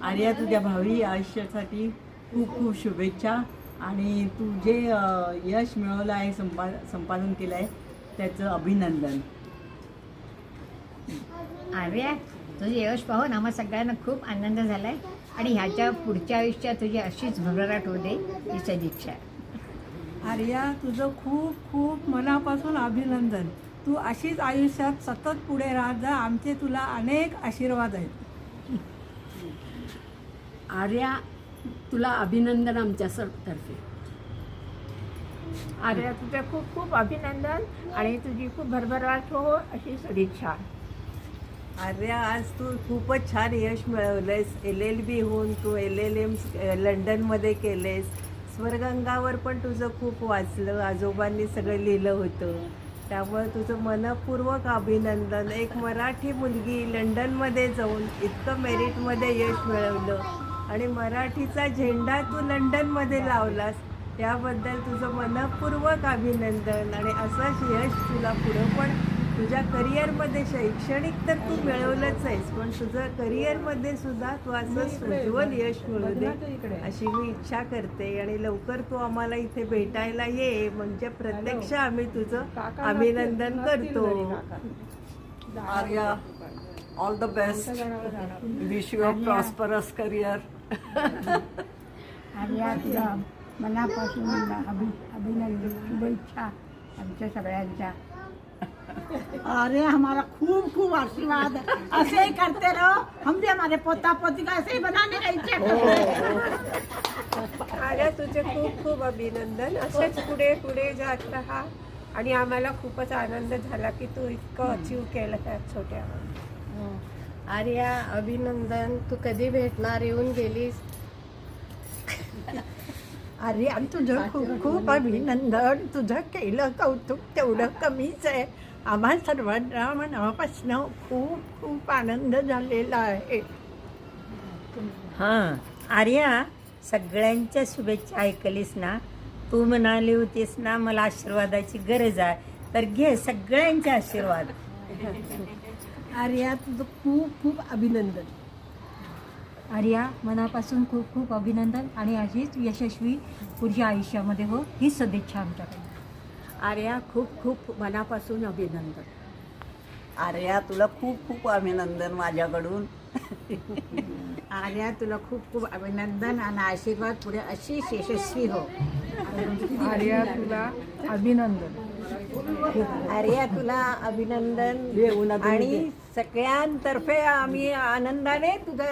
आर्या, तुझ्या भावी आयुष्यासाठी खूप खूप शुभेच्छा आणि तू जे यश मिळवलं आहे, संपादन केलं आहे त्याचं अभिनंदन. आर्या, तुझे यश पाहून आम्हा सगळ्यांना खूप आनंद झाला आहे आणि ह्याच्या पुढच्या आयुष्यात तुझी अशीच भरभराट होऊ दे ही सदिच्छा. आर्या, तुझं खूप खूप मनापासून अभिनंदन. तू अशीच आयुष्यात सतत पुढे राहत जा. आमचे तुला अनेक आशीर्वाद आहेत. आर्या, तुला अभिनंदन आमच्यातर्फे. आर्या, तुझे खूप खूप अभिनंदन आणि तुझी खूप भरभराट हो अशी सदिच्छा. आर्या, आज तू खूपच छान यश मिळवलंयस. LLB होऊन तू LLM लंडनमध्ये केलेस. स्वर्गंगावर पण तुझं खूप वाचलं, आजोबांनी सगळं लिहिलं होतं. त्यामुळे तुझं मनपूर्वक अभिनंदन. एक मराठी मुलगी लंडनमध्ये जाऊन इतकं मेरिटमध्ये यश मिळवलं आणि मराठीचा झेंडा तू लंडनमध्ये लावलास, त्याबद्दल तुझं मनपूर्वक अभिनंदन. आणि असंच यश तुला पुढं पण तुझ्या करिअरमध्ये, शैक्षणिक तर तू मिळवलंच आहेस, पण तुझं करिअरमध्ये सुद्धा तू असंच उज्ज्वल यश मिळवू दे अशी मी इच्छा करते. आणि लवकर तू आम्हाला इथे भेटायला ये, म्हणजे प्रत्यक्ष आम्ही तुझं अभिनंदन करतो. Arya, all the best. Wish you a prosperous career. Arya, तुला मनापासून अभिनंदन, शुभेच्छा आमच्या सगळ्यांच्या. अरे, हमारा खूप खूप आशीर्वाद है. ऐसे ही करते रहो. हम भी हमारे पोता पोती का ऐसे ही बनाने का इच्छा करते हैं. आर्या, तुझे खूप खूप अभिनंदन. असेच पुढे पुढे जात राहा आणि आम्हाला खूपच आनंद झाला की तू इतकं अचीव केलं त्या छोट्या. आर्या, अभिनंदन. तू कधी भेटणार? येऊन गेलीस. आर्या, तुझं खूप खूप अभिनंदन. तुझं केलं कौतुक तेवढं कमीच आहे. आम्हा सर्वांना मनापासून खूप खूप आनंद झालेला आहे. हां आर्या, सगळ्यांच्या शुभेच्छा ऐकलीस ना. तू म्हणाली होतीस ना मला आशीर्वादाची गरज आहे, तर घे सगळ्यांचे आशीर्वाद. आर्या, तुझं खूप खूप अभिनंदन. आर्या, मनापासून खूप खूप अभिनंदन आणि अशीच यशस्वी पुढच्या आयुष्यामध्ये हो ही सदिच्छा आमच्याकडे. आर्या, खूप खूप मनापासून अभिनंदन. आर्या, तुला खूप खूप अभिनंदन माझ्याकडून. आर्या, तुला खूप खूप अभिनंदन आणि आशीर्वाद पुढे अशीच यशस्वी हो. आर्या, तुला अभिनंदन. आर्या, तुला अभिनंदन आणि सगळ्यांतर्फे आम्ही आनंदाने तुझं